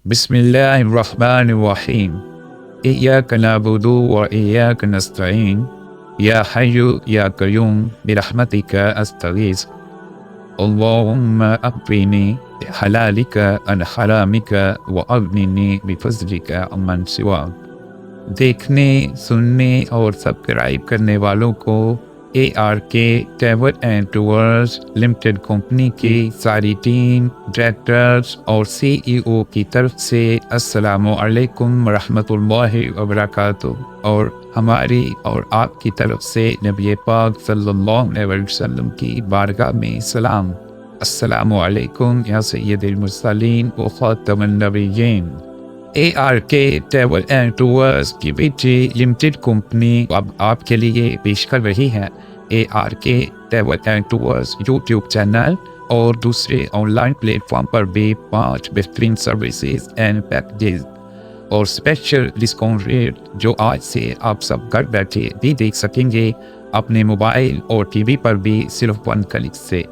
بسم الله الرحمن الرحيم إياك نعبد وإياك نستعين يا حي يا قيوم برحمتك أستغيث اللهم أقنني بحلالك عن حرامك وأغنني بفضلك عمن سواك۔ دیکھنے، سننے اور سبسکرائب کرنے والوں کو ARK travel and tours limited company کی ساری ٹیم، ڈائریکٹرز اور CEO کی طرف سے السلام علیکم ورحمۃ اللہ وبرکاتہ، اور ہماری اور آپ کی طرف سے نبی پاک صلی اللہ علیہ وسلم کی بارگاہ میں سلام۔ السلام علیکم یا سید المرسلین و خاتم النبیین۔ ARK ٹریول اینڈ ٹورز کی بیٹی لمیٹڈ کمپنی اب آپ کے لیے پیش کر رہی ہے ARK travel and tours YouTube channel اور دوسرے آن لائن پلیٹ فارم پر بھی 5 بہترین سروسز اینڈ پیکیجز اور اسپیشل ڈسکاؤنٹ ریٹ جو آج سے آپ سب گھر بیٹھے بھی دیکھ سکیں گے اپنے موبائل اور TV پر بھی صرف 1 کلک سے۔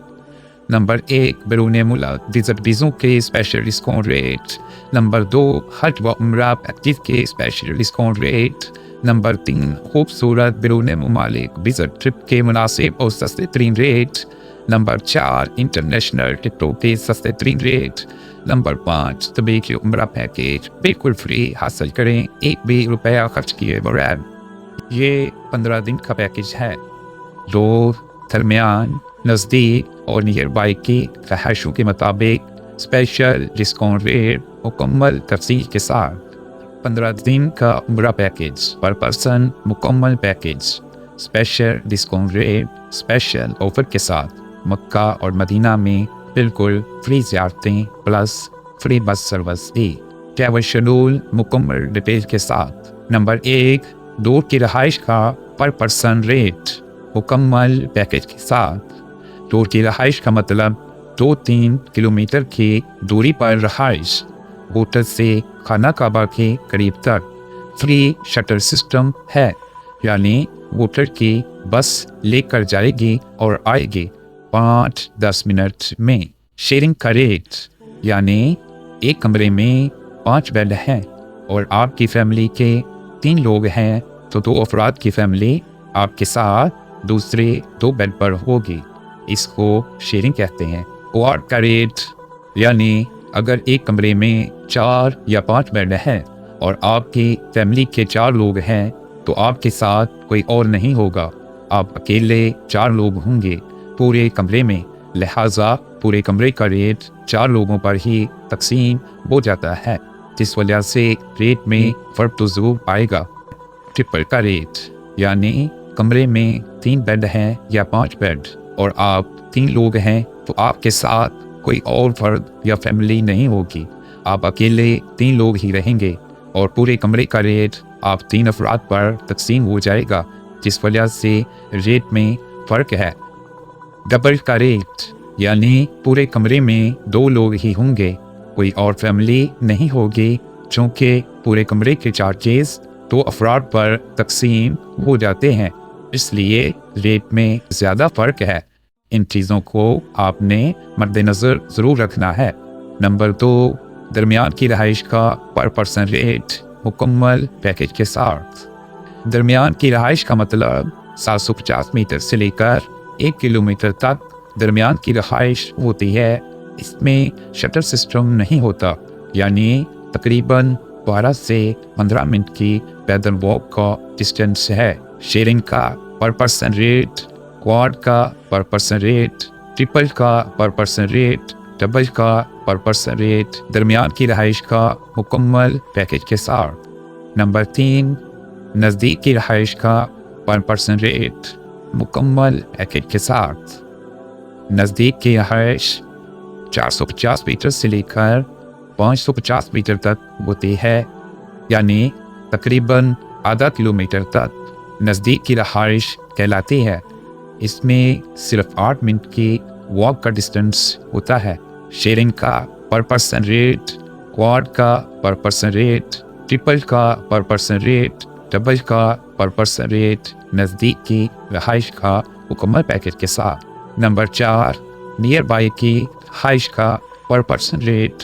نمبر 1، بیرون ملک وزٹ ویزوں کے اسپیشل ڈسکاؤنٹ ریٹ۔ نمبر 2، حج و عمرہ پیکیج کے اسپیشل ڈسکاؤنٹ ریٹ۔ نمبر 3، خوبصورت بیرون ممالک وزٹ ٹرپ کے مناسب اور سستے ترین ریٹ۔ نمبر 4، انٹرنیشنل ٹکٹوں کے سستے ترین ریٹ۔ نمبر 5، طبی عمرہ پیکیج بالکل فری حاصل کریں 1 بھی روپیہ خرچ کیے بغیر۔ یہ 15 دن کا پیکیج ہے۔ دور، درمیان، نزدیک اور نیئر بائی کی خواہشوں کے مطابق اسپیشل ڈسکاؤنٹ ریٹ مکمل تفصیل کے ساتھ۔ 15 دن کا عمرہ پیکیج پر پرسن مکمل package, special discount rate, special offer کے ساتھ مکہ اور مدینہ میں بالکل فری زیارتیں پلس فری بس سروس بھی۔ ٹریول شیڈول مکمل ڈیٹیل کے ساتھ۔ نمبر 1، دور کی رہائش کا پر پرسن ریٹ مکمل پیکیج کے ساتھ۔ دور کی رہائش کا مطلب 2-3 کلومیٹر کی دوری پر رہائش، ہوٹل سے خانہ کعبہ کے قریب تک فری شٹل سسٹم ہے، یعنی ہوٹل کی بس لے کر جائے گی اور آئے گی 5-10 منٹ میں۔ شیئرنگ کا ریٹ، یعنی ایک کمرے میں 5 بیڈ ہیں اور آپ کی فیملی کے 3 لوگ ہیں تو 2 افراد کی فیملی آپ کے ساتھ دوسرے 2 بیڈ پر ہوگی، اس کو شیئرنگ کہتے ہیں۔ کوارڈ کا ریٹ، یعنی اگر ایک کمرے میں 4 یا 5 بیڈ ہیں اور آپ کی فیملی کے 4 لوگ ہیں تو آپ کے ساتھ کوئی اور نہیں ہوگا، آپ اکیلے 4 لوگ ہوں گے پورے کمرے میں، لہٰذا پورے کمرے کا ریٹ 4 لوگوں پر ہی تقسیم ہو جاتا ہے، جس وجہ سے ریٹ میں فرق تو ضرور آئے گا۔ ٹرپل کا ریٹ، یعنی کمرے میں 3 بیڈ ہیں یا 5 بیڈ اور آپ 3 لوگ ہیں تو آپ کے ساتھ کوئی اور فرد یا فیملی نہیں ہوگی، آپ اکیلے 3 لوگ ہی رہیں گے اور پورے کمرے کا ریٹ آپ 3 افراد پر تقسیم ہو جائے گا، جس وجہ سے ریٹ میں فرق ہے۔ ڈبل کا ریٹ، یعنی پورے کمرے میں 2 لوگ ہی ہوں گے، کوئی اور فیملی نہیں ہوگی، چونکہ پورے کمرے کے چارجز 2 افراد پر تقسیم ہو جاتے ہیں، اس لیے ریٹ میں زیادہ فرق ہے۔ ان چیزوں کو آپ نے مد نظر ضرور رکھنا ہے۔ نمبر 2، درمیان کی رہائش کا پر پرسن ریٹ مکمل پیکیج کے ساتھ۔ درمیان کی رہائش کا مطلب 750 میٹر سے لے کر 1 کلومیٹر تک درمیان کی رہائش ہوتی ہے، اس میں شٹل سسٹم نہیں ہوتا، یعنی تقریباً 12 سے 15 منٹ کی پیدل واک کا ڈسٹینس ہے۔ شیئرنگ کا پر پرسن ریٹ، کوارڈ کا پر پرسن ریٹ، ٹرپل کا پر پرسن ریٹ، ڈبل کا پر پرسن ریٹ، درمیان کی رہائش کا مکمل پیکیج کے ساتھ۔ نمبر 3، نزدیک کی رہائش کا پر پرسن ریٹ مکمل پیکیج کے ساتھ۔ نزدیک کی رہائش 450 میٹر سے لے کر 550 میٹر تک ہوتی ہے، یعنی تقریباً آدھا کلومیٹر تک نزدیک کی رہائش کہلاتی ہے، اس میں صرف 8 منٹ کی واک کا ڈسٹینس ہوتا ہے۔ شیئرنگ کا پر پرسن ریٹ، کوارڈ کا پر پرسن ریٹ، ٹرپل کا پر پرسن ریٹ، ڈبل کا پر پرسن ریٹ، نزدیک کی رہائش کا مکمل پیکیج کے ساتھ۔ نمبر 4، نیئر بائی کی رہائش کا پر پرسن ریٹ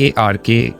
ARK